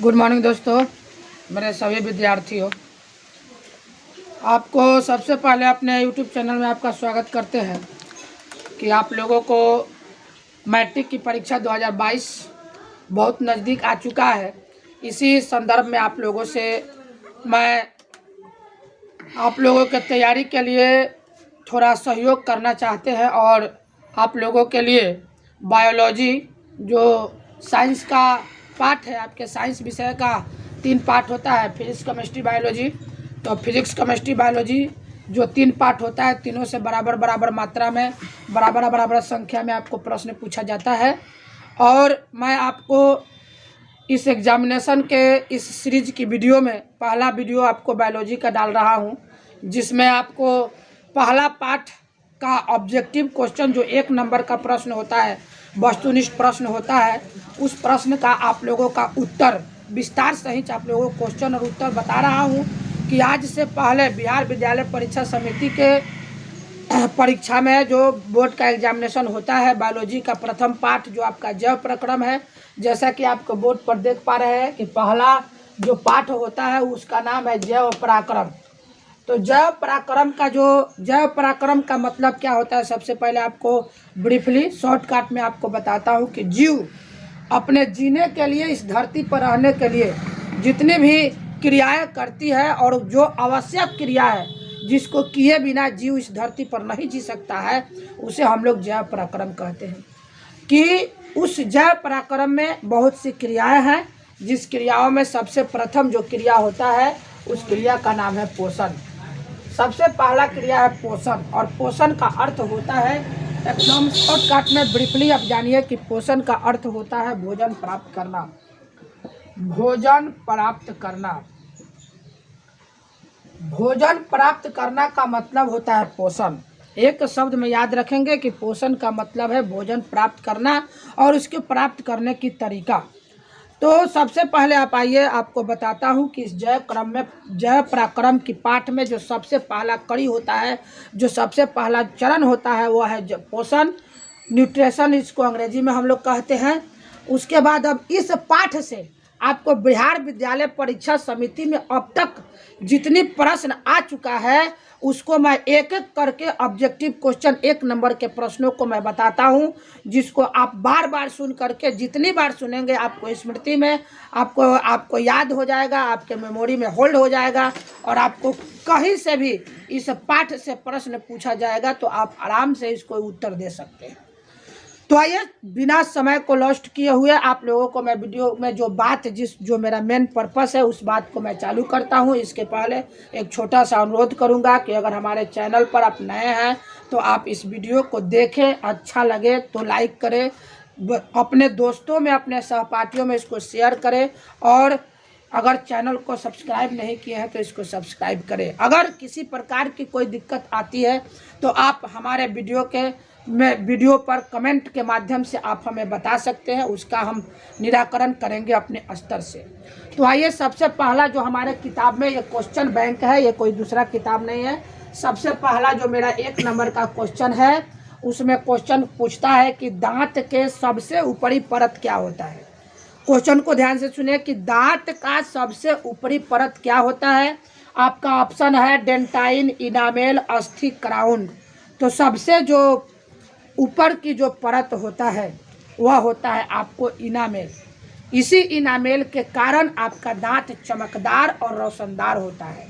Good morning दोस्तों, मेरे सभी विद्यार्थियों। आपको सबसे पहले अपने यूट्यूब चैनल में आपका स्वागत करते हैं कि आप लोगों को मैट्रिक की परीक्षा 2022 बहुत नज़दीक आ चुका है। इसी संदर्भ में आप लोगों से मैं आप लोगों के तैयारी के लिए थोड़ा सहयोग करना चाहते हैं और आप लोगों के लिए बायोलॉजी जो साइंस का पार्ट है, आपके साइंस विषय का 3 पार्ट होता है, फिजिक्स केमिस्ट्री बायोलॉजी। तो फिजिक्स केमिस्ट्री बायोलॉजी जो 3 पार्ट होता है, तीनों से बराबर मात्रा में बराबर संख्या में आपको प्रश्न पूछा जाता है। और मैं आपको इस एग्जामिनेशन के इस सीरीज की वीडियो में पहला वीडियो आपको बायोलॉजी का डाल रहा हूं, जिसमें आपको पहला पार्ट का ऑब्जेक्टिव क्वेश्चन जो 1 नंबर का प्रश्न होता है, वस्तुनिष्ठ प्रश्न होता है, उस प्रश्न का आप लोगों का उत्तर विस्तार सहित आप लोगों को क्वेश्चन और उत्तर बता रहा हूं कि आज से पहले बिहार विद्यालय परीक्षा समिति के परीक्षा में जो बोर्ड का एग्जामिनेशन होता है, बायोलॉजी का प्रथम पाठ जो आपका जैव प्रक्रम है, जैसा कि आपको बोर्ड पर देख पा रहे हैं कि पहला जो पाठ होता है उसका नाम है जैव पराक्रम। तो जैव पराक्रम का मतलब क्या होता है, सबसे पहले आपको ब्रीफली शॉर्टकट में आपको बताता हूँ कि जीव अपने जीने के लिए, इस धरती पर रहने के लिए जितनी भी क्रियाएं करती है और जो आवश्यक क्रिया है जिसको किए बिना जीव इस धरती पर नहीं जी सकता है, उसे हम लोग जैव पराक्रम कहते हैं। कि उस जैव पराक्रम में बहुत सी क्रियाएं हैं, जिस क्रियाओं में सबसे प्रथम जो क्रिया होता है उस क्रिया का नाम है पोषण। सबसे पहला क्रिया है पोषण, और पोषण का अर्थ होता है, एकदम शॉर्टकट में ब्रीफली आप जानिए कि पोषण का अर्थ होता है भोजन प्राप्त करना। भोजन प्राप्त करना का मतलब होता है पोषण। एक शब्द में याद रखेंगे कि पोषण का मतलब है भोजन प्राप्त करना और उसके प्राप्त करने की तरीका। तो सबसे पहले आप आइए, आपको बताता हूं कि इस जैव पराक्रम की पाठ में जो सबसे पहला कड़ी होता है, जो सबसे पहला चरण होता है, वो है पोषण, न्यूट्रिशन इसको अंग्रेजी में हम लोग कहते हैं। उसके बाद अब इस पाठ से आपको बिहार विद्यालय परीक्षा समिति में अब तक जितनी प्रश्न आ चुका है उसको मैं एक एक करके ऑब्जेक्टिव क्वेश्चन 1 नंबर के प्रश्नों को मैं बताता हूं, जिसको आप बार सुन करके, जितनी बार सुनेंगे आपको स्मृति में, आपको याद हो जाएगा, आपके मेमोरी में होल्ड हो जाएगा और आपको कहीं से भी इस पाठ से प्रश्न पूछा जाएगा तो आप आराम से इसको उत्तर दे सकते हैं। तो आइए, बिना समय को लॉस्ट किए हुए आप लोगों को मैं वीडियो में जो मेरा मेन पर्पस है उस बात को मैं चालू करता हूं। इसके पहले एक छोटा सा अनुरोध करूंगा कि अगर हमारे चैनल पर आप नए हैं तो आप इस वीडियो को देखें, अच्छा लगे तो लाइक करें, अपने दोस्तों में, अपने सहपाठियों में इसको शेयर करें, और अगर चैनल को सब्सक्राइब नहीं किए हैं तो इसको सब्सक्राइब करें। अगर किसी प्रकार की कोई दिक्कत आती है तो आप हमारे वीडियो पर कमेंट के माध्यम से आप हमें बता सकते हैं, उसका हम निराकरण करेंगे अपने स्तर से। तो आइए, सबसे पहला जो हमारे किताब में ये क्वेश्चन बैंक है, ये कोई दूसरा किताब नहीं है। सबसे पहला जो मेरा 1 नंबर का क्वेश्चन है, उसमें क्वेश्चन पूछता है कि दांत के सबसे ऊपरी परत क्या होता है। क्वेश्चन को ध्यान से सुनिए कि दांत का सबसे ऊपरी परत क्या होता है। आपका ऑप्शन है डेंटाइन, इनामेल, अस्थि, क्राउन। तो सबसे जो ऊपर की जो परत होता है वह होता है आपको इनामेल। इसी इनामेल के कारण आपका दांत चमकदार और रोशनदार होता है।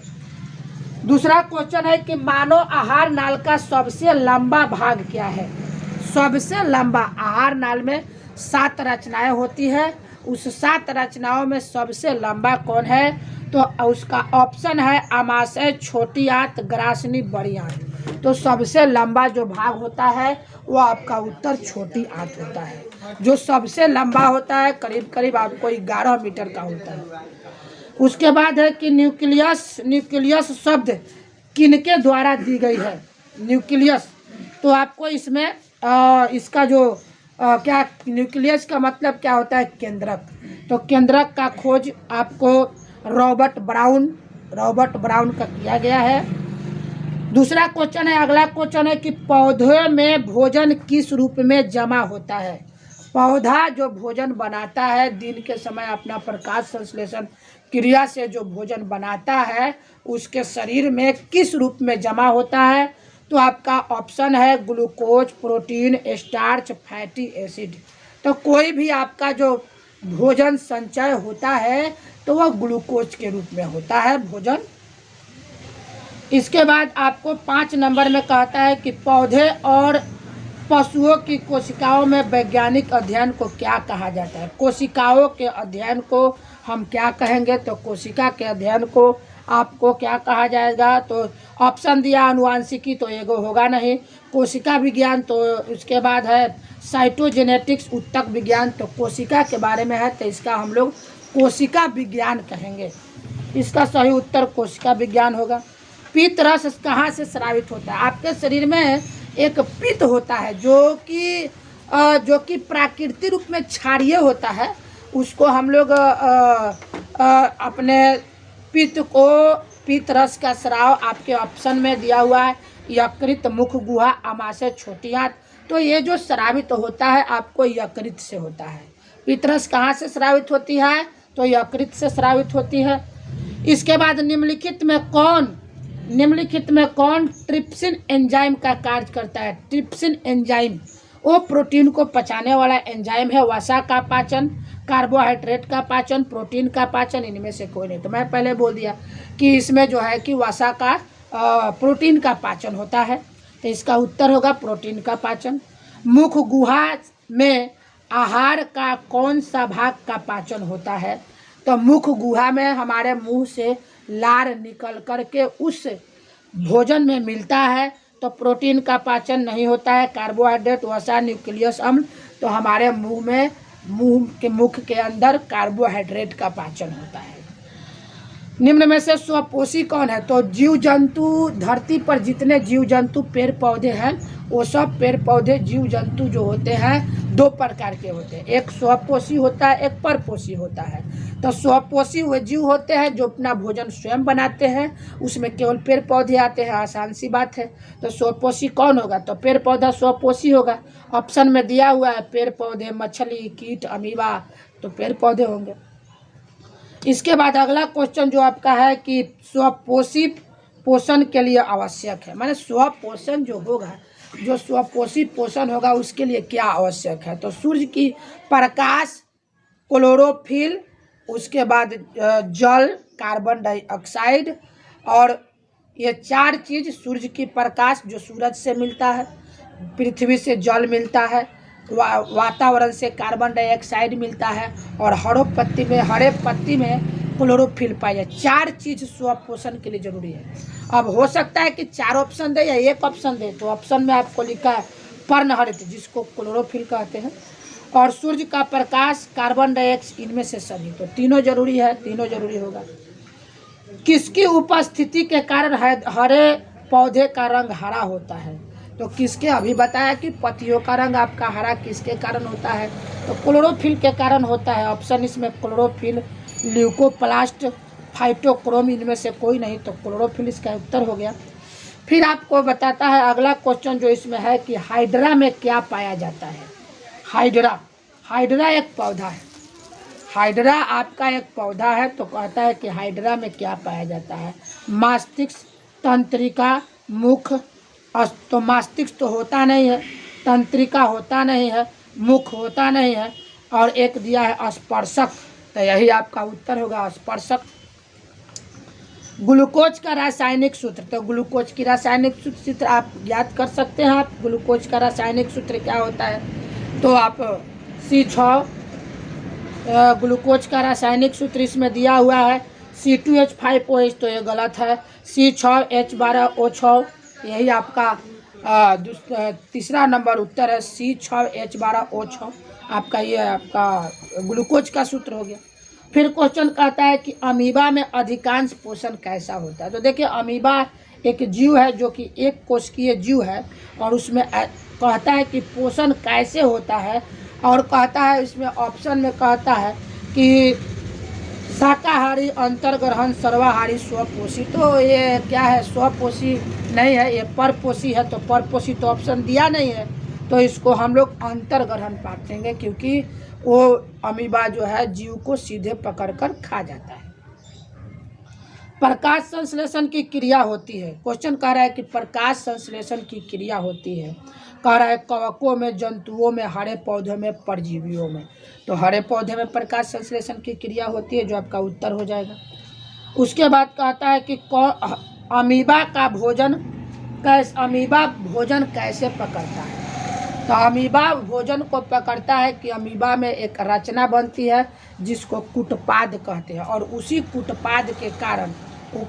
दूसरा क्वेश्चन है कि मानव आहार नाल का सबसे लंबा भाग क्या है। सबसे लंबा आहार नाल में 7 रचनाएं होती है, उस 7 रचनाओं में सबसे लंबा कौन है, तो उसका ऑप्शन है आमाशय, छोटी आंत, ग्रासनी, बड़ी आंत। तो सबसे लंबा जो भाग होता है वो आपका उत्तर छोटी आंत होता है। जो सबसे लंबा होता है करीब आपको 11 मीटर का होता है। उसके बाद है कि न्यूक्लियस शब्द किनके द्वारा दी गई है। न्यूक्लियस, तो आपको इसमें इसका जो क्या न्यूक्लियस का मतलब क्या होता है, केंद्रक। तो केंद्रक का खोज आपको रॉबर्ट ब्राउन का किया गया है। दूसरा क्वेश्चन है, अगला क्वेश्चन है कि पौधे में भोजन किस रूप में जमा होता है। पौधा जो भोजन बनाता है दिन के समय अपना प्रकाश संश्लेषण क्रिया से जो भोजन बनाता है उसके शरीर में किस रूप में जमा होता है, तो आपका ऑप्शन है glucose, protein, starch, fatty acid. तो कोई भी आपका जो भोजन संचय होता है तो वह ग्लूकोज के रूप में होता है भोजन। इसके बाद आपको 5 नंबर में कहता है कि पौधे और पशुओं की कोशिकाओं में वैज्ञानिक अध्ययन को क्या कहा जाता है। कोशिकाओं के अध्ययन को हम क्या कहेंगे, तो कोशिका के अध्ययन को आपको क्या कहा जाएगा, तो ऑप्शन दिया आनुवांशिकी तो एगो होगा नहीं, कोशिका विज्ञान, तो उसके बाद है साइटोजेनेटिक्स उत्तक विज्ञान, तो कोशिका के बारे में है तो इसका हम लोग कोशिका विज्ञान कहेंगे। इसका सही उत्तर कोशिका विज्ञान होगा। पित्त रस कहाँ से स्रावित होता है, आपके शरीर में एक पित्त होता है जो कि प्राकृतिक रूप में क्षारीय होता है, उसको हम लोग अपने पित्त रस का स्राव आपके ऑप्शन में दिया हुआ है यकृत, मुख गुहा, आमाशय, छोटी आंत। तो ये जो स्रावित होता है आपको यकृत से होता है। पित्त रस कहाँ से स्रावित होती है, तो यकृत से स्रावित होती है। इसके बाद निम्नलिखित में कौन ट्रिप्सिन एंजाइम का कार्य करता है। ट्रिप्सिन एंजाइम वो प्रोटीन को पचाने वाला एंजाइम है। वसा का पाचन, कार्बोहाइड्रेट का पाचन, प्रोटीन का पाचन, इनमें से कोई नहीं। तो मैं पहले बोल दिया कि इसमें जो है कि वसा का प्रोटीन का पाचन होता है, तो इसका उत्तर होगा प्रोटीन का पाचन। मुख गुहा में आहार का कौन सा भाग का पाचन होता है, तो मुख गुहा में हमारे मुंह से लार निकल करके उस भोजन में मिलता है, तो प्रोटीन का पाचन नहीं होता है। कार्बोहाइड्रेट, वसा, न्यूक्लियस अम्ल, तो हमारे मुख के अंदर कार्बोहाइड्रेट का पाचन होता है। निम्न में से स्वपोषी कौन है, तो जीव जंतु, धरती पर जितने जीव जंतु पेड़ पौधे हैं वो सब पेड़ पौधे जीव जंतु जो होते हैं 2 प्रकार के होते हैं, एक स्वपोषी होता है, एक परपोषी होता है। तो स्वपोषी वो जीव होते हैं जो अपना भोजन स्वयं बनाते हैं, उसमें केवल पेड़ पौधे आते हैं, आसान सी बात है। तो स्वपोषी कौन होगा, तो पेड़ पौधा स्वपोषी होगा। ऑप्शन में दिया हुआ है पेड़ पौधे, मछली, कीट, अमीबा, तो पेड़ पौधे होंगे। इसके बाद अगला क्वेश्चन जो आपका है कि स्वपोषी पोषण के लिए आवश्यक है, माने स्वपोषण जो होगा, जो स्वपोषी पोषण होगा उसके लिए क्या आवश्यक है, तो सूर्य की प्रकाश, क्लोरोफिल, उसके बाद जल, कार्बन डाइऑक्साइड, और ये 4 चीज़, सूर्य की प्रकाश जो सूरज से मिलता है, पृथ्वी से जल मिलता है, वातावरण से कार्बन डाइऑक्साइड मिलता है, और हरे पत्ती में क्लोरोफिल पाई जाए। 4 चीज़ स्वपोषण के लिए जरूरी है। अब हो सकता है कि 4 ऑप्शन दे या 1 ऑप्शन दे, तो ऑप्शन में आपको लिखा है पर्णहरित, जिसको क्लोरोफिल कहते हैं, और सूर्य का प्रकाश, कार्बन डाइऑक्साइड, इनमें से सभी, तो तीनों जरूरी है, तीनों जरूरी होगा। किसकी उपस्थिति के कारण हरे पौधे का रंग हरा होता है, तो किसके, अभी बताया कि पत्तियों का रंग आपका हरा किसके कारण होता है, तो क्लोरोफिल के कारण होता है। ऑप्शन इसमें क्लोरोफिल, ल्यूकोप्लास्ट, फाइटोक्रोम, इनमें से कोई नहीं, तो क्लोरोफिल इसका उत्तर हो गया। फिर आपको बताता है अगला क्वेश्चन जो इसमें है कि हाइड्रा में क्या पाया जाता है। हाइड्रा एक पौधा है, हाइड्रा आपका एक पौधा है, तो कहता है कि हाइड्रा में क्या पाया जाता है। मस्तिष्क, तंत्रिका, मुख, तो मस्तिष्क तो होता नहीं है, तंत्रिका होता नहीं है, मुख होता नहीं है, और एक दिया है स्पर्शक, तो यही आपका उत्तर होगा स्पर्शक। ग्लूकोज का रासायनिक सूत्र, तो ग्लूकोज की रासायनिक सूत्र आप याद कर सकते हैं। आप ग्लूकोज का रासायनिक सूत्र क्या होता है, तो आप C6, ग्लूकोज का रासायनिक सूत्र इसमें दिया हुआ है C2H5OH, तो ये गलत है, C6H12O6, यही आपका तीसरा नंबर उत्तर है, C6H12O6 आपका, ये आपका ग्लूकोज का सूत्र हो गया। फिर क्वेश्चन कहता है कि अमीबा में अधिकांश पोषण कैसा होता है, तो देखिए अमीबा एक जीव है जो कि एक कोशिकीय जीव है, और उसमें कहता है कि पोषण कैसे होता है, और कहता है इसमें ऑप्शन में कहता है कि शाकाहारी, अंतर्ग्रहण, सर्वाहारी, स्वपोषी, तो ये क्या है, स्वपोषी नहीं है, ये परपोषी है, तो परपोषी तो ऑप्शन दिया नहीं है, तो इसको हम लोग अंतर्ग्रहण पातेंगे, क्योंकि वो अमीबा जो है जीव को सीधे पकड़कर खा जाता है। प्रकाश संश्लेषण की क्रिया होती है। क्वेश्चन कह रहा है कि प्रकाश संश्लेषण की क्रिया होती है। कह रहा है कवकों में, जंतुओं में, हरे पौधों में, परजीवियों में। तो हरे पौधे में प्रकाश संश्लेषण की क्रिया होती है, जो आपका उत्तर हो जाएगा। उसके बाद कहता है कि अमीबा भोजन कैसे पकड़ता है। तो अमीबा भोजन को पकड़ता है कि अमीबा में एक रचना बनती है जिसको कूटपाद कहते हैं, और उसी कूटपाद के कारण वो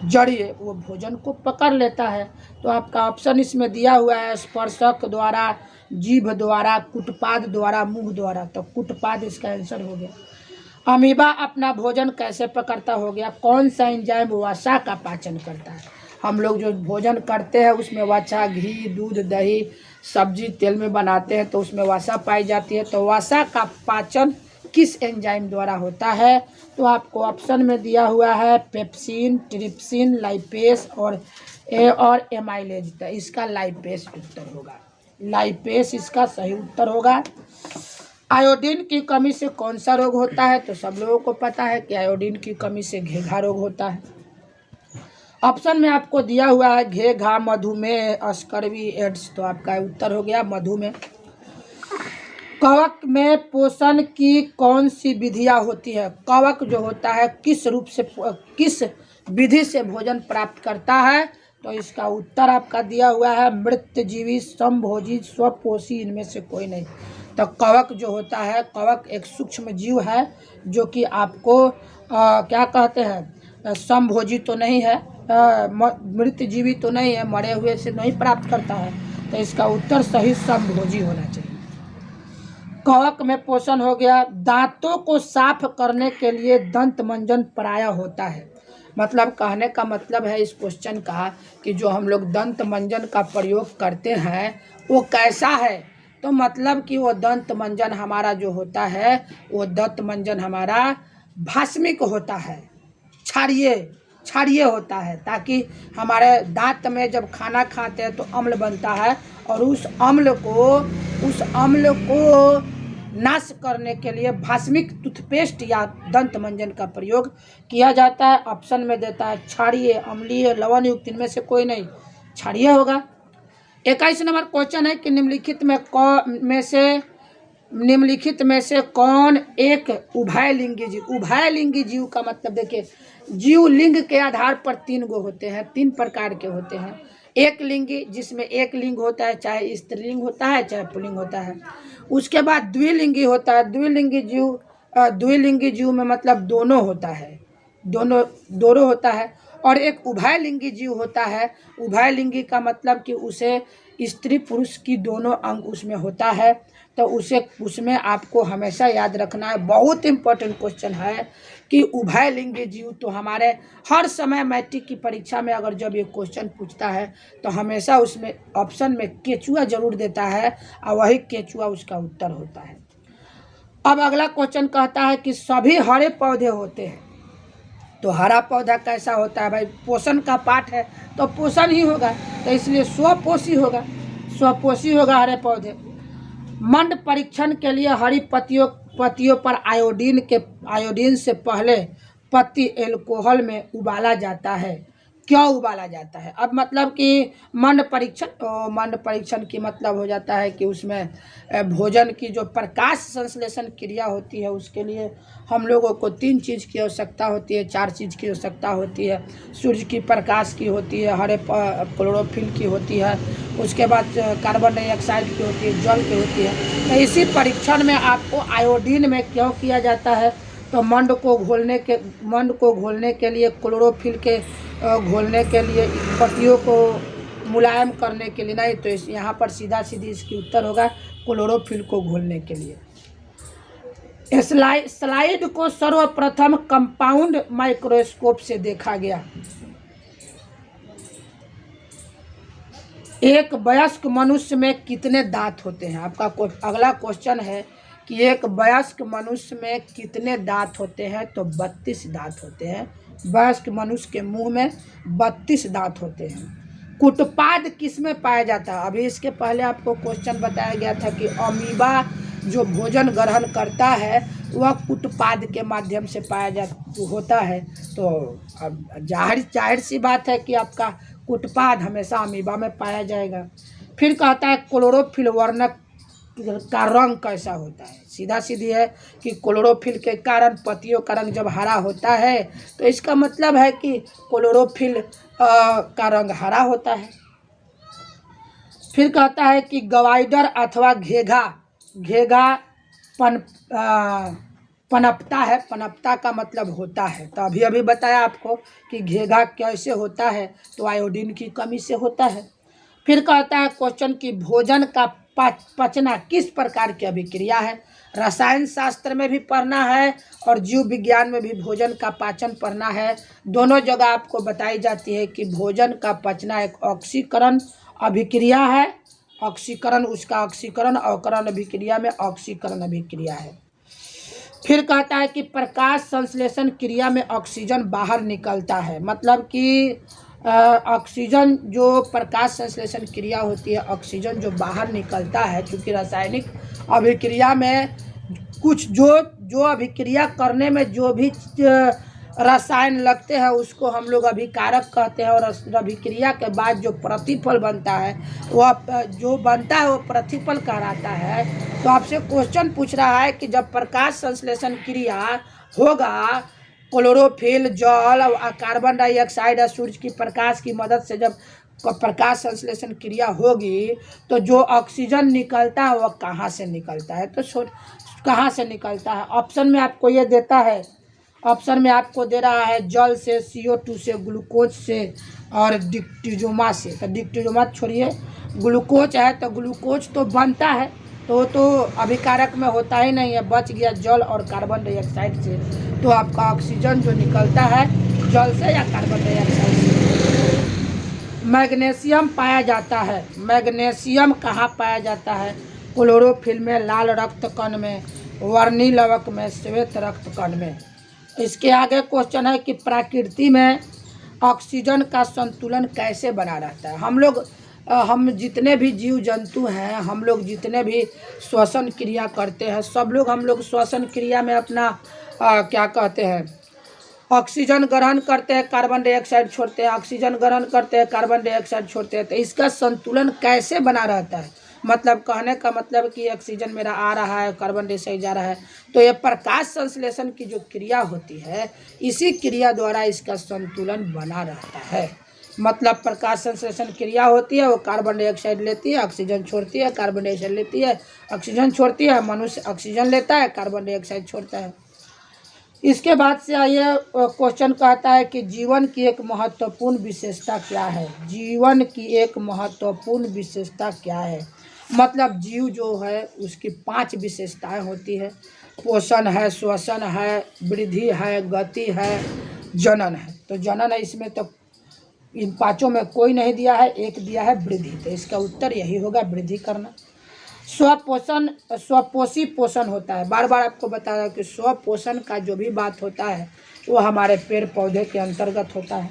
जड़िए वो भोजन को पकड़ लेता है। तो आपका ऑप्शन इसमें दिया हुआ है स्पर्शक द्वारा, जीभ द्वारा, कूटपाद द्वारा, मुंह द्वारा। तो कूटपाद इसका आंसर हो गया। अमीबा अपना भोजन कैसे पकड़ता हो गया। कौन सा एंजाइम वसा का पाचन करता है। हम लोग जो भोजन करते हैं उसमें वसा, घी, दूध, दही, सब्जी, तेल में बनाते हैं तो उसमें वसा पाई जाती है। तो वसा का पाचन किस एंजाइम द्वारा होता है। तो आपको ऑप्शन में दिया हुआ है पेप्सिन, ट्रिप्सिन, लाइपेस और एमाइलेज। तो इसका लाइपेस उत्तर होगा। लाइपेस इसका सही उत्तर होगा। आयोडीन की कमी से कौन सा रोग होता है। तो सब लोगों को पता है कि आयोडीन की कमी से घेघा रोग होता है। ऑप्शन में आपको दिया हुआ है घेघा, मधुमेह, स्कर्वी, एड्स। तो आपका उत्तर हो गया मधुमेह। कवक में पोषण की कौन सी विधियाँ होती है। कवक जो होता है किस विधि से भोजन प्राप्त करता है। तो इसका उत्तर आपका दिया हुआ है मृतजीवी, समभोजी, स्वपोषी, इनमें से कोई नहीं। तो कवक जो होता है, कवक एक सूक्ष्म जीव है जो कि आपको क्या कहते हैं, समभोजी तो नहीं है, मृतजीवी तो नहीं है, मरे हुए से नहीं प्राप्त करता है। तो इसका उत्तर सही समभोजी होना चाहिए। कवक में पोषण हो गया। दांतों को साफ करने के लिए दंत मंजन प्राय होता है। मतलब कहने का मतलब है इस क्वेश्चन का कि जो हम लोग दंत मंजन का प्रयोग करते हैं वो कैसा है। तो मतलब कि वो दंत मंजन हमारा जो होता है वो दंत मंजन हमारा भास्मिक होता है, क्षारीय होता है, ताकि हमारे दांत में जब खाना खाते हैं तो अम्ल बनता है और उस अम्ल को नाश करने के लिए भास्मिक टूथपेस्ट या दंत मंजन का प्रयोग किया जाता है। ऑप्शन में देता है क्षारीय, अम्लीय, लवण युक्त, इनमें से कोई नहीं, क्षारीय होगा। 21 नंबर क्वेश्चन है कि निम्नलिखित में से कौन एक उभयलिंगी जीव का मतलब देखिए, जीव लिंग के आधार पर 3 गो होते हैं, 3 प्रकार के होते हैं। एक लिंगी, जिसमें एक लिंग होता है, चाहे स्त्रीलिंग होता है चाहे पुल्लिंग होता है। उसके बाद द्विलिंगी होता है। द्विलिंगी जीव में मतलब दोनों होता है, दोनों होता है। और एक उभयलिंगी जीव होता है। उभयलिंगी का मतलब कि उसे स्त्री पुरुष की दोनों अंग उसमें होता है। तो उसमें आपको हमेशा याद रखना है, बहुत इम्पोर्टेंट क्वेश्चन है कि उभयलिंगी जीव। तो हमारे हर समय मैट्रिक की परीक्षा में अगर जब ये क्वेश्चन पूछता है तो हमेशा उसमें ऑप्शन में केचुआ जरूर देता है और वही केचुआ उसका उत्तर होता है। अब अगला क्वेश्चन कहता है कि सभी हरे पौधे होते हैं। तो हरा पौधा कैसा होता है भाई, पोषण का पाठ है तो पोषण ही होगा, तो इसलिए स्वपोषी होगा हरे पौधे। मंड परीक्षण के लिए हरी पत्तियों पर आयोडीन से पहले पत्ती एल्कोहल में उबाला जाता है। क्यों उबाला जाता है। अब मतलब कि मंड परीक्षण की मतलब हो जाता है कि उसमें भोजन की जो प्रकाश संश्लेषण क्रिया होती है उसके लिए हम लोगों को 3 चीज़ की आवश्यकता होती है, 4 चीज़ की आवश्यकता होती है। सूर्य की प्रकाश की होती है, हरे क्लोरोफिल की होती है, उसके बाद कार्बन डाइऑक्साइड की होती है, जल की होती है। तो इसी परीक्षण में आपको आयोडीन में क्यों किया जाता है। तो मंड को घोलने के लिए, क्लोरोफिल के घोलने के लिए, पत्तियों को मुलायम करने के लिए नहीं। तो यहाँ पर सीधा इसकी उत्तर होगा क्लोरोफिल को घोलने के लिए। स्लाइड को सर्वप्रथम कंपाउंड माइक्रोस्कोप से देखा गया। एक वयस्क मनुष्य में कितने दांत होते हैं। आपका अगला क्वेश्चन है कि एक वयस्क मनुष्य में कितने दांत होते हैं। तो 32 दांत होते हैं। वयस्क मनुष्य के मुंह में 32 दांत होते हैं। कुटपाद किस में पाया जाता है? अभी इसके पहले आपको क्वेश्चन बताया गया था कि अमीबा जो भोजन ग्रहण करता है वह कुटपाद के माध्यम से पाया जा होता है। तो अब जाहिर सी बात है कि आपका कुटपाद हमेशा अमीबा में पाया जाएगा। फिर कहता है क्लोरोफिल वर्णक का रंग कैसा होता है? सीधा सीधी है कि क्लोरोफिल के कारण पत्तियों का रंग जब हरा होता है तो इसका मतलब है कि क्लोरोफिल का रंग हरा होता है। फिर कहता है कि गवाइडर अथवा घेघा पनपता है। पनपता का मतलब होता है, तो अभी बताया आपको कि घेघा कैसे होता है, तो आयोडीन की कमी से होता है। फिर कहता है क्वेश्चन कि भोजन का पचना किस प्रकार की अभिक्रिया है? रसायन शास्त्र में भी पढ़ना है और जीव विज्ञान में भी भोजन का पाचन पढ़ना है। दोनों जगह आपको बताई जाती है कि भोजन का पचना एक ऑक्सीकरण अभिक्रिया है। ऑक्सीकरण उसका ऑक्सीकरण अवकरण अभिक्रिया में ऑक्सीकरण अभिक्रिया है। फिर कहता है कि प्रकाश संश्लेषण क्रिया में ऑक्सीजन बाहर निकलता है। मतलब कि ऑक्सीजन जो प्रकाश संश्लेषण क्रिया होती है, ऑक्सीजन जो बाहर निकलता है, क्योंकि रासायनिक अभिक्रिया में कुछ जो अभिक्रिया करने में जो भी रसायन लगते हैं उसको हम लोग अभिकारक कहते हैं, और अभिक्रिया के बाद जो प्रतिफल बनता है वह जो बनता है वो प्रतिफल कहलाता है। तो आपसे क्वेश्चन पूछ रहा है कि जब प्रकाश संश्लेषण क्रिया होगा, क्लोरोफिल, जल, कार्बन डाइऑक्साइड और सूर्य की प्रकाश की मदद से जब प्रकाश संश्लेषण क्रिया होगी तो जो ऑक्सीजन निकलता है वह कहाँ से निकलता है? तो कहाँ से निकलता है? ऑप्शन में आपको ये देता है, ऑप्शन में आपको दे रहा है जल से, CO2 से, ग्लूकोज से और डिक्टिजोमा से। तो डिक्टिजोमा छोड़िए, ग्लूकोज है तो ग्लूकोज तो बनता है तो अभिकारक में होता ही नहीं है, बच गया जल और कार्बन डाइऑक्साइड से। तो आपका ऑक्सीजन जो निकलता है जल से या कार्बन डाइऑक्साइड से। मैग्नीशियम पाया जाता है। मैग्नीशियम कहाँ पाया जाता है? क्लोरोफिल में, लाल रक्त कण में, वर्णी लवक में, श्वेत रक्त कण में। इसके आगे क्वेश्चन है कि प्रकृति में ऑक्सीजन का संतुलन कैसे बना रहता है? हम जितने भी जीव जंतु हैं, हम लोग जितने भी श्वसन क्रिया करते हैं, सब लोग हम लोग श्वसन क्रिया में अपना क्या कहते हैं, ऑक्सीजन ग्रहण करते हैं, कार्बन डाइऑक्साइड छोड़ते हैं, ऑक्सीजन ग्रहण करते हैं, कार्बन डाइऑक्साइड छोड़ते हैं। तो इसका संतुलन कैसे बना रहता है? मतलब कहने का मतलब कि ऑक्सीजन मेरा आ रहा है, कार्बन डाइऑक्साइड जा रहा है, तो ये प्रकाश संश्लेषण की जो क्रिया होती है, इसी क्रिया द्वारा इसका संतुलन बना रहता है। मतलब प्रकाश संश्लेषण क्रिया होती है, वो कार्बन डाइऑक्साइड लेती है, ऑक्सीजन छोड़ती है, कार्बन डाइऑक्साइड लेती है, ऑक्सीजन छोड़ती है, मनुष्य ऑक्सीजन लेता है, कार्बन डाइऑक्साइड छोड़ता है। इसके बाद से आइए क्वेश्चन कहता है कि जीवन की एक महत्वपूर्ण विशेषता क्या है? जीवन की एक महत्वपूर्ण विशेषता क्या है? मतलब जीव जो है उसकी 5 विशेषताएं होती है। पोषण है, श्वसन है, वृद्धि है, गति है, जनन है। तो जनन है, इसमें तो इन 5 में कोई नहीं दिया है, एक दिया है वृद्धि। तो इसका उत्तर यही होगा, वृद्धि करना। स्वपोषी पोषण होता है। बार बार आपको बताया कि स्वपोषण का जो भी बात होता है वो हमारे पेड़ पौधे के अंतर्गत होता है।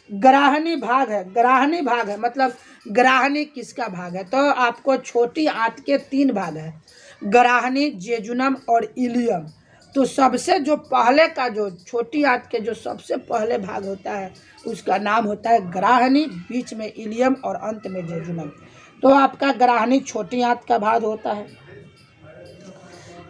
ग्राहनी भाग है। ग्राहनी भाग है मतलब ग्राहनी किसका भाग है? तो आपको छोटी आंत के 3 भाग है, ग्राहनी, जेजुनम और इलियम। तो सबसे जो पहले का जो छोटी आंत के जो सबसे पहले भाग होता है उसका नाम होता है ग्राहनी, बीच में इलियम और अंत में जेजुनम। तो आपका ग्राहनी छोटी आंत का भाग होता है।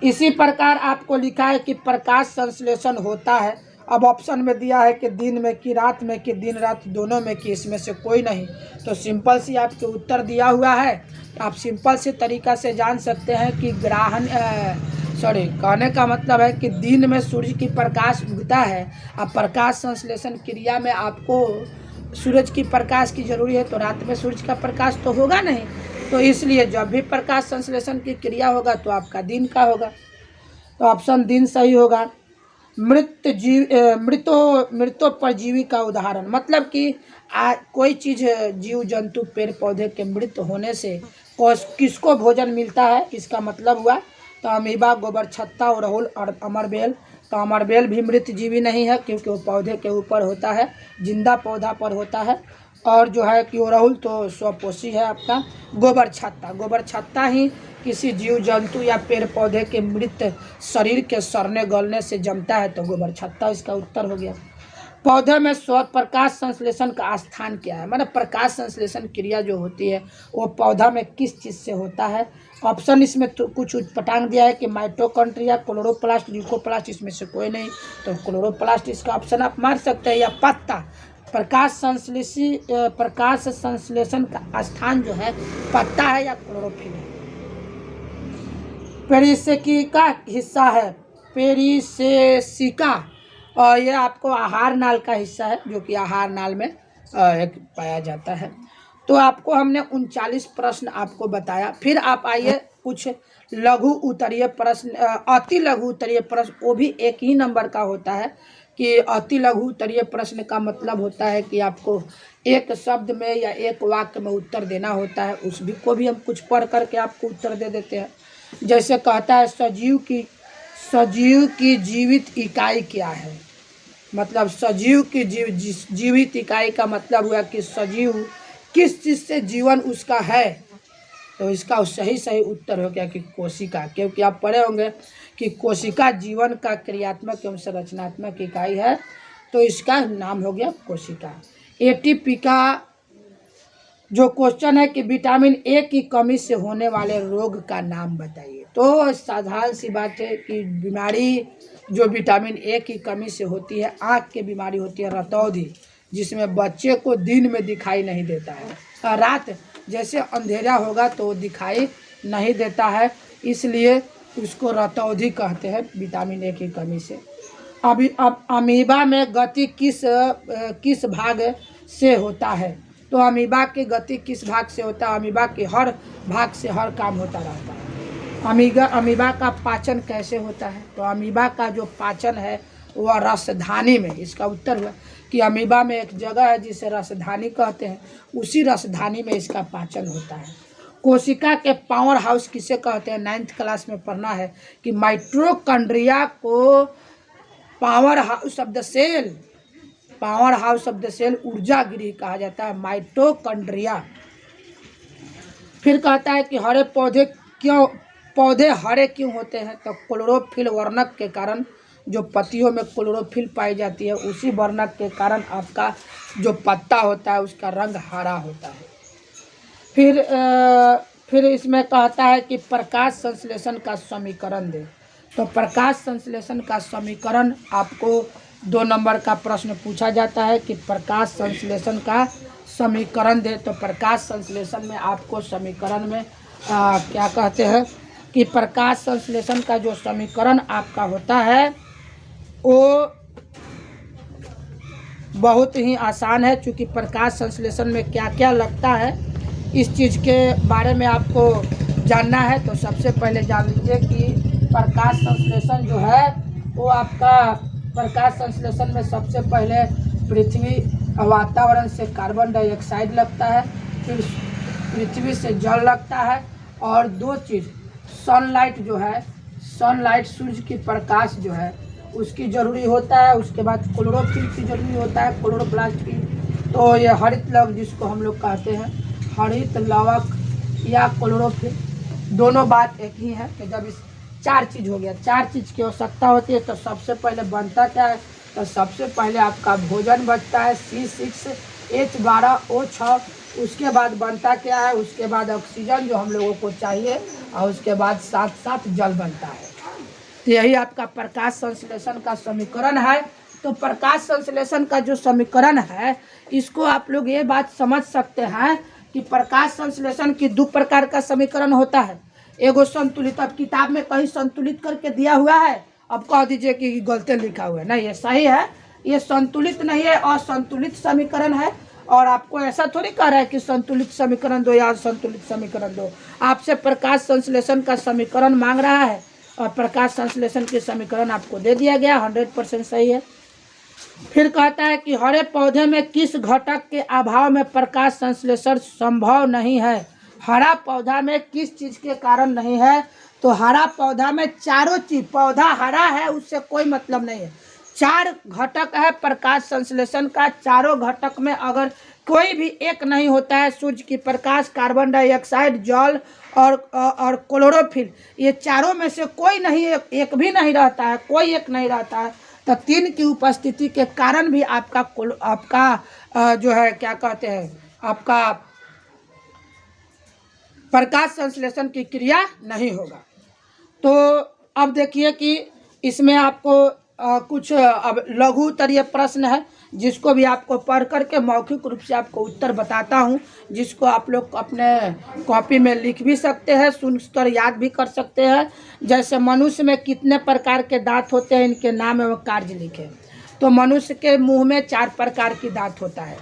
इसी प्रकार आपको लिखा है कि प्रकाश संश्लेषण होता है। अब ऑप्शन में दिया है कि दिन में कि रात में कि दिन रात दोनों में कि इसमें से कोई नहीं। तो सिंपल सी आपके उत्तर दिया हुआ है। आप सिंपल से तरीका से जान सकते हैं कि कहने का मतलब है कि दिन में सूर्य की प्रकाश उगता है। अब प्रकाश संश्लेषण क्रिया में आपको सूरज की प्रकाश की जरूरी है, तो रात में सूरज का प्रकाश तो होगा नहीं। तो इसलिए जब भी प्रकाश संश्लेषण की क्रिया होगा तो आपका दिन का होगा। तो ऑप्शन दिन सही होगा। मृतो परजीवी का उदाहरण मतलब कि कोई चीज़ जीव जंतु पेड़ पौधे के मृत होने से किसको भोजन मिलता है, इसका मतलब हुआ तो अमीबा, गोबर छत्ता, उड़हुल और अमरबेल कामरबेल भी मृत जीवी नहीं है क्योंकि वो पौधे के ऊपर होता है, जिंदा पौधा पर होता है। और जो है कि ओरहुल तो स्वपोषी है आपका। गोबर छत्ता ही किसी जीव जंतु या पेड़ पौधे के मृत शरीर के सड़ने गलने से जमता है, तो गोबर छत्ता इसका उत्तर हो गया। पौधे में प्रकाश संश्लेषण का स्थान क्या है, माने प्रकाश संश्लेषण क्रिया जो होती है वो पौधा में किस चीज़ से होता है। ऑप्शन इसमें तो कुछ उटपटांग दिया है कि माइटोकॉन्ड्रिया, क्लोरोप्लास्ट, ल्यूकोप्लास्ट, इसमें से कोई नहीं, तो क्लोरोप्लास्ट इसका ऑप्शन आप मार सकते हैं। या पत्ता, प्रकाश संश्लेषण का स्थान जो है पत्ता है या क्लोरोफिल है। पेरिसेकी का हिस्सा है, पेरिसेसिका, और ये आपको आहार नाल का हिस्सा है जो कि आहार नाल में एक पाया जाता है। तो आपको हमने 39 प्रश्न आपको बताया। फिर आप आइए कुछ लघु उत्तरीय प्रश्न, अति लघु उत्तरीय प्रश्न, वो भी एक ही नंबर का होता है। कि अति लघु उत्तरीय प्रश्न का मतलब होता है कि आपको एक शब्द में या एक वाक्य में उत्तर देना होता है, उस भी को भी हम कुछ पढ़ करके आपको उत्तर दे देते हैं। जैसे कहता है सजीव की जीवित इकाई क्या है, मतलब सजीव की जीवित इकाई का मतलब हुआ कि सजीव किस चीज़ से जीवन उसका है, तो इसका सही उत्तर हो गया कि कोशिका, क्योंकि आप पढ़े होंगे कि कोशिका जीवन का क्रियात्मक एवं संरचनात्मक इकाई है, तो इसका नाम हो गया कोशिका। एटीपी का जो क्वेश्चन है कि विटामिन ए की कमी से होने वाले रोग का नाम बताइए, तो साधारण सी बात है कि बीमारी जो विटामिन ए की कमी से होती है, आँख की बीमारी होती है रतौंधी, जिसमें बच्चे को दिन में दिखाई नहीं देता है, रात जैसे अंधेरा होगा तो दिखाई नहीं देता है, इसलिए उसको रतौंधी कहते हैं विटामिन ए की कमी से। अभी अब अमीबा में गति किस भाग से होता है, तो अमीबा की गति किस भाग से होता है, अमीबा के हर भाग से हर काम होता रहता है। अमीबा का पाचन कैसे होता है, तो अमीबा का जो पाचन है वह रसधानी में, इसका उत्तर हुआ कि अमीबा में एक जगह है जिसे रसधानी कहते हैं, उसी रसधानी में इसका पाचन होता है। कोशिका के पावर हाउस किसे कहते हैं, 9th क्लास में पढ़ना है कि माइटोकॉन्ड्रिया को power house of the cell ऊर्जा गृह कहा जाता है, माइटोकॉन्ड्रिया। फिर कहता है कि पौधे हरे क्यों होते हैं, तो क्लोरोफिल वर्णक के कारण, जो पत्तियों में क्लोरोफिल पाई जाती है उसी वर्णक के कारण आपका जो पत्ता होता है उसका रंग हरा होता है। फिर इसमें कहता है कि प्रकाश संश्लेषण का समीकरण दे, तो प्रकाश संश्लेषण का समीकरण आपको 2 नंबर का प्रश्न पूछा जाता है कि प्रकाश संश्लेषण का समीकरण दे। तो प्रकाश संश्लेषण में आपको समीकरण में क्या कहते हैं कि प्रकाश संश्लेषण का जो समीकरण आपका होता है वो बहुत ही आसान है, क्योंकि प्रकाश संश्लेषण में क्या क्या लगता है इस चीज़ के बारे में आपको जानना है। तो सबसे पहले जान लीजिए कि प्रकाश संश्लेषण जो है वो आपका, प्रकाश संश्लेषण में सबसे पहले पृथ्वी वातावरण से कार्बन डाइऑक्साइड लगता है, फिर पृथ्वी से जल लगता है, और 2 चीज़ सनलाइट जो है, सनलाइट सूर्य की प्रकाश जो है उसकी ज़रूरी होता है, उसके बाद क्लोरोफिल की ज़रूरी होता है, क्लोरोप्लास्ट की। तो ये हरित लवक जिसको हम लोग कहते हैं, हरित लवक या क्लोरोफिल, दोनों बात एक ही है। तो जब इस 4 चीज़ हो गया, 4 चीज़ की आवश्यकता होती है, तो सबसे पहले बनता क्या है, तो सबसे पहले आपका भोजन बचता है C6H12O6, उसके बाद बनता क्या है, उसके बाद ऑक्सीजन जो हम लोगों को चाहिए, और उसके बाद साथ जल बनता है। तो यही आपका प्रकाश संश्लेषण का समीकरण है। तो प्रकाश संश्लेषण का जो समीकरण है, इसको आप लोग ये बात समझ सकते हैं कि प्रकाश संश्लेषण की 2 प्रकार का समीकरण होता है। एगो संतुलित, अब किताब में कहीं संतुलित करके दिया हुआ है, अब कह दीजिए कि गलती लिखा हुआ है, नहीं ये सही है, ये संतुलित नहीं है, असंतुलित समीकरण है। और आपको ऐसा थोड़ी कह रहा है कि संतुलित समीकरण दो या असंतुलित समीकरण दो, आपसे प्रकाश संश्लेषण का समीकरण मांग रहा है और प्रकाश संश्लेषण के समीकरण आपको दे दिया गया, 100% सही है। फिर कहता है कि हरे पौधे में किस घटक के अभाव में प्रकाश संश्लेषण संभव नहीं है, हरा पौधा में किस चीज़ के कारण नहीं है, तो हरा पौधा में चारों चीज, पौधा हरा है उससे कोई मतलब नहीं है। 4 घटक है प्रकाश संश्लेषण का, चारों घटक में अगर कोई भी एक नहीं होता है, सूर्य की प्रकाश, कार्बन डाइऑक्साइड, जल और क्लोरोफिल, ये चारों में से कोई नहीं, एक भी नहीं रहता है, कोई एक नहीं रहता है, तो 3 की उपस्थिति के कारण भी आपका जो है क्या कहते हैं, आपका प्रकाश संश्लेषण की क्रिया नहीं होगा। तो अब देखिए कि इसमें आपको कुछ अब लघु उत्तरीय प्रश्न है, जिसको भी आपको पढ़ करके मौखिक रूप से आपको उत्तर बताता हूँ, जिसको आप लोग अपने कॉपी में लिख भी सकते हैं, सुनकर याद भी कर सकते हैं। जैसे मनुष्य में कितने प्रकार के दांत होते हैं, इनके नाम एवं कार्य लिखें। तो मनुष्य के मुंह में 4 प्रकार की दांत होता है।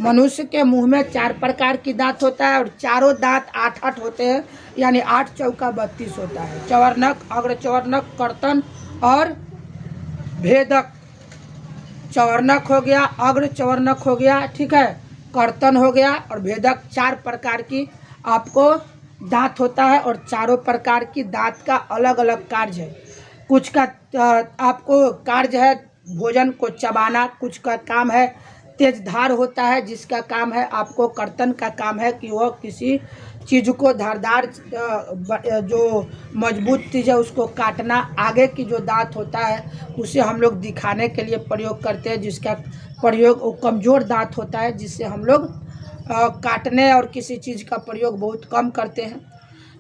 मनुष्य के मुंह में 4 प्रकार की दांत होता है और चारों दांत 8-8 होते हैं, यानी 8 चौका 32 होता है। चवर्णक, अग्रचवर्णक, कर्तन और भेदक। चवर्णक हो गया, अग्रचवर्णक हो गया, ठीक है, कर्तन हो गया और भेदक। 4 प्रकार की आपको दांत होता है और चारों प्रकार की दांत का अलग अलग कार्य है। कुछ का आपको कार्य है भोजन को चबाना, कुछ का काम है तेज धार होता है, जिसका काम है आपको कर्तन का काम है कि वह किसी चीज़ को धारदार जो मजबूत चीज़ है उसको काटना। आगे की जो दांत होता है उसे हम लोग दिखाने के लिए प्रयोग करते हैं, जिसका प्रयोग वो कमज़ोर दांत होता है, जिससे हम लोग काटने और किसी चीज़ का प्रयोग बहुत कम करते हैं।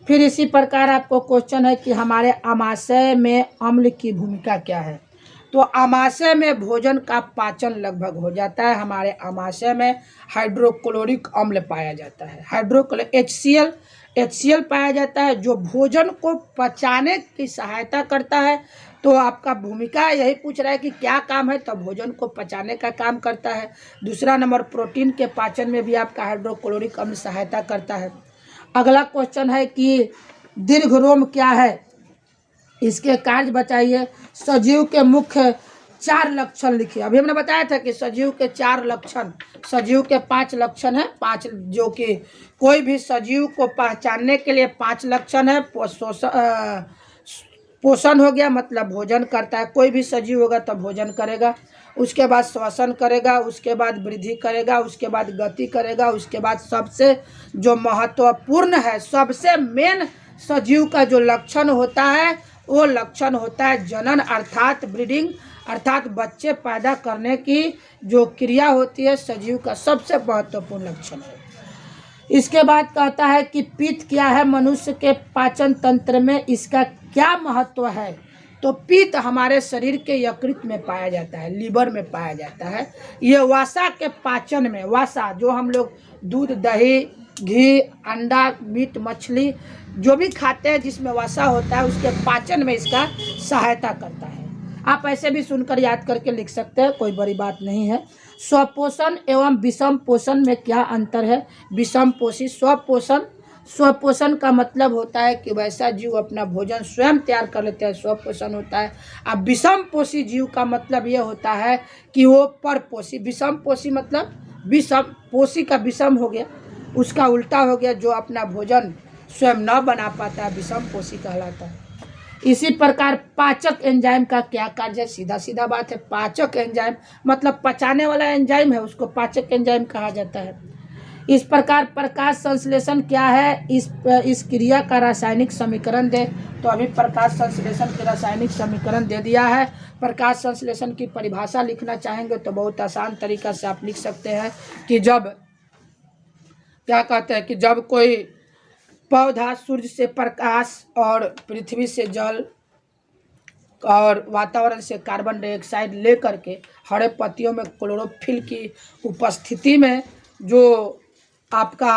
फिर इसी प्रकार आपको क्वेश्चन है कि हमारे आमाशय में अम्ल की भूमिका क्या है। तो आमाशय में भोजन का पाचन लगभग हो जाता है। हमारे आमाशय में हाइड्रोक्लोरिक अम्ल पाया जाता है, HCl पाया जाता है, जो भोजन को पचाने की सहायता करता है। तो आपका भूमिका यही पूछ रहा है कि क्या काम है, तो भोजन को पचाने का काम करता है। दूसरा नंबर, प्रोटीन के पाचन में भी आपका हाइड्रोक्लोरिक अम्ल सहायता करता है। अगला क्वेश्चन है कि दीर्घरोम क्या है, इसके कार्य बताइए। सजीव के मुख्य 4 लक्षण लिखिए। अभी हमने बताया था कि सजीव के 4 लक्षण, सजीव के 5 लक्षण है, 5 जो कि कोई भी सजीव को पहचानने के लिए 5 लक्षण है। पोषण हो गया, मतलब भोजन करता है, कोई भी सजीव होगा तो भोजन करेगा, उसके बाद श्वसन करेगा, उसके बाद वृद्धि करेगा, उसके बाद गति करेगा, उसके बाद सबसे जो महत्वपूर्ण है, सबसे मेन सजीव का जो लक्षण होता है वो लक्षण होता है जनन, अर्थात ब्रीडिंग, अर्थात बच्चे पैदा करने की जो क्रिया होती है सजीव का सबसे महत्वपूर्ण लक्षण है। इसके बाद कहता है कि पित्त क्या है मनुष्य के पाचन तंत्र में, इसका क्या महत्व है। तो पित्त हमारे शरीर के यकृत में पाया जाता है, लीवर में पाया जाता है। ये वसा के पाचन में, वसा जो हम लोग दूध, दही, घी, अंडा, मीट, मछली जो भी खाते हैं जिसमें वसा होता है, उसके पाचन में इसका सहायता करता है। आप ऐसे भी सुनकर याद करके लिख सकते हैं, कोई बड़ी बात नहीं है। स्वपोषण एवं विषम पोषण में क्या अंतर है। विषम पोषी, स्वपोषण का मतलब होता है कि वैसा जीव अपना भोजन स्वयं तैयार कर लेते हैं, स्वपोषण होता है। अब विषम पोषी जीव का मतलब ये होता है कि वो परपोषी। विषम पोषी मतलब विषम पोषी का विषम हो गया, उसका उल्टा हो गया, जो अपना भोजन स्वयं न बना पाता है, विषम पोषी कहलाता है। इसी प्रकार पाचक एंजाइम का क्या कार्य है। सीधा सीधा बात है, पाचक एंजाइम मतलब पचाने वाला एंजाइम है, उसको पाचक एंजाइम कहा जाता है। इस प्रकार प्रकाश संश्लेषण क्या है, इस क्रिया का रासायनिक समीकरण दे। तो अभी प्रकाश संश्लेषण के रासायनिक समीकरण दे दिया है। प्रकाश संश्लेषण की परिभाषा लिखना चाहेंगे तो बहुत आसान तरीका से आप लिख सकते हैं कि जब क्या कहते हैं कि जब कोई पौधा सूर्य से प्रकाश और पृथ्वी से जल और वातावरण से कार्बन डाइऑक्साइड लेकर के हरे पत्तियों में क्लोरोफिल की उपस्थिति में जो आपका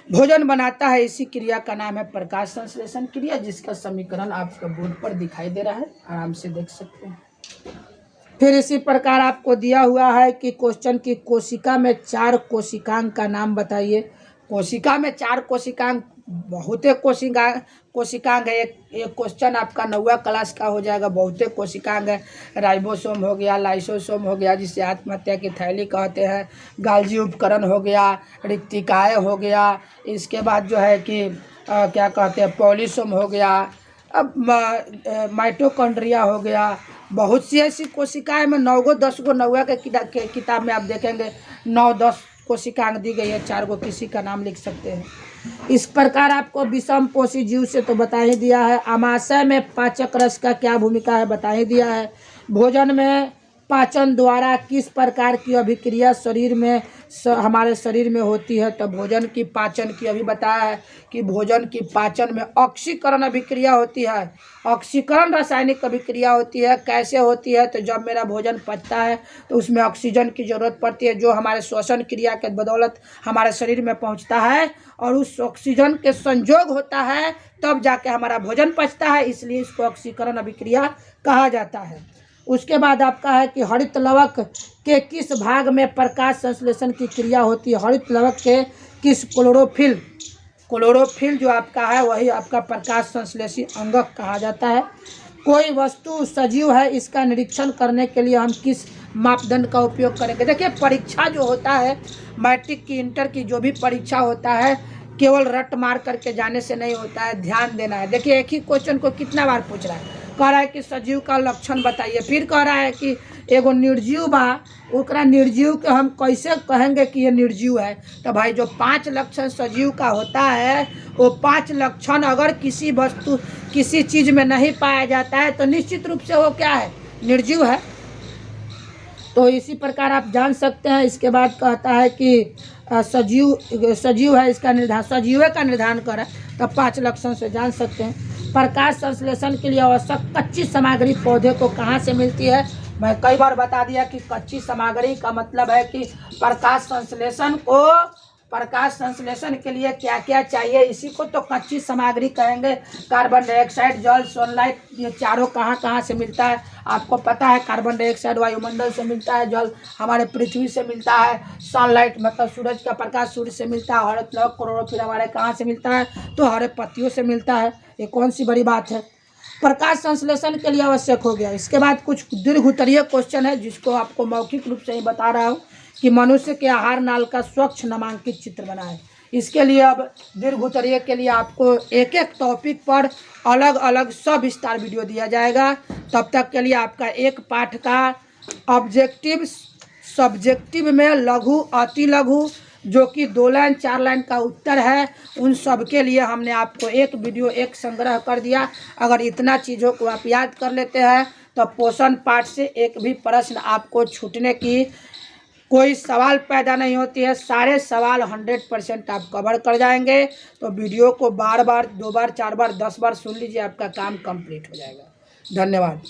भोजन बनाता है, इसी क्रिया का नाम है प्रकाश संश्लेषण क्रिया, जिसका समीकरण आपके बोर्ड पर दिखाई दे रहा है, आराम से देख सकते हैं। फिर इसी प्रकार आपको दिया हुआ है कि क्वेश्चन की कोशिका में 4 कोशिकांग का नाम बताइए। कोशिका में 4 कोशिकांग, बहुते कोशिकांग है। एक क्वेश्चन आपका 9वीं क्लास का हो जाएगा, बहुते कोशिकांग है। राइबोसोम हो गया, लाइसोसोम हो गया जिसे आत्महत्या की थैली कहते हैं, गाल्जी उपकरण हो गया, रिक्तिकाएँ हो गया, इसके बाद जो है कि क्या कहते हैं, पॉलिसोम हो गया, अब माइटोकॉन्ड्रिया हो गया, बहुत सी ऐसी कोशिकाएं में 9 गो 10 गो नौवा के किताब में आप देखेंगे 9-10 कोशिकाएं दी गई है, 4 गो किसी का नाम लिख सकते हैं। इस प्रकार आपको विषम पोषी जीव से तो बता ही दिया है। आमाशय में पाचक रस का क्या भूमिका है बता ही दिया है। भोजन में पाचन द्वारा किस प्रकार की अभिक्रिया शरीर में हमारे शरीर में होती है, तो भोजन की पाचन की अभी बताया है कि भोजन की पाचन में ऑक्सीकरण अभिक्रिया होती है। ऑक्सीकरण रासायनिक अभिक्रिया होती है। कैसे होती है, तो जब मेरा भोजन पचता है तो उसमें ऑक्सीजन की ज़रूरत पड़ती है, जो हमारे श्वसन क्रिया के बदौलत हमारे शरीर में पहुंचता है, और उस ऑक्सीजन के संयोग होता है तब जाके हमारा भोजन पचता है, इसलिए इसको ऑक्सीकरण अभिक्रिया कहा जाता है। उसके बाद आपका है कि हरित लवक के किस भाग में प्रकाश संश्लेषण की क्रिया होती है। हरित लवक के किस क्लोरोफिल जो आपका है वही आपका प्रकाश संश्लेषी अंगक कहा जाता है। कोई वस्तु सजीव है, इसका निरीक्षण करने के लिए हम किस मापदंड का उपयोग करेंगे। देखिए, परीक्षा जो होता है, मैट्रिक की, इंटर की जो भी परीक्षा होता है, केवल रट मार करके जाने से नहीं होता है, ध्यान देना है। देखिए, एक ही क्वेश्चन को कितना बार पूछ रहा है। कह रहा है कि सजीव का लक्षण बताइए, फिर कह रहा है कि एगो निर्जीव बा, ओकरा निर्जीव के हम कैसे कहेंगे कि ये निर्जीव है। तो भाई, जो 5 लक्षण सजीव का होता है, वो 5 लक्षण अगर किसी वस्तु किसी चीज़ में नहीं पाया जाता है तो निश्चित रूप से वो क्या है, निर्जीव है। तो इसी प्रकार आप जान सकते हैं। इसके बाद कहता है कि सजीव है, इसका निर्धारण सजीव का निर्धारण करें, तब 5 लक्षण से जान सकते हैं। प्रकाश संश्लेषण के लिए आवश्यक कच्ची सामग्री पौधे को कहाँ से मिलती है। मैं कई बार बता दिया कि कच्ची सामग्री का मतलब है कि प्रकाश संश्लेषण के लिए क्या क्या चाहिए, इसी को तो कच्ची सामग्री कहेंगे। कार्बन डाइऑक्साइड, जल, सनलाइट, ये चारों कहाँ से मिलता है आपको पता है। कार्बन डाइऑक्साइड वायुमंडल से मिलता है, जल हमारे पृथ्वी से मिलता है, सनलाइट मतलब सूरज का प्रकाश सूर्य से मिलता है, हरित लवक क्लोरोफिल हमारे कहाँ से मिलता है, तो हरे पत्तियों से मिलता है। ये कौन सी बड़ी बात है। प्रकाश संश्लेषण के लिए आवश्यक हो गया। इसके बाद कुछ दीर्घ उत्तरीय क्वेश्चन है, जिसको आपको मौखिक रूप से ही बता रहा हूँ कि मनुष्य के आहार नाल का स्वच्छ नामांकित चित्र बनाएं। इसके लिए अब दीर्घ उत्तरीय के लिए आपको एक एक टॉपिक पर अलग अलग सविस्तार वीडियो दिया जाएगा। तब तक के लिए आपका एक पाठ का ऑब्जेक्टिव, सब्जेक्टिव में लघु, अति लघु, जो कि 2 लाइन 4 लाइन का उत्तर है, उन सब के लिए हमने आपको एक वीडियो, एक संग्रह कर दिया। अगर इतना चीज़ों को आप याद कर लेते हैं तो पोषण पाठ से एक भी प्रश्न आपको छूटने की कोई सवाल पैदा नहीं होती है। सारे सवाल 100% आप कवर कर जाएंगे। तो वीडियो को बार बार, 2 बार, 4 बार, 10 बार सुन लीजिए, आपका काम कंप्लीट हो जाएगा। धन्यवाद।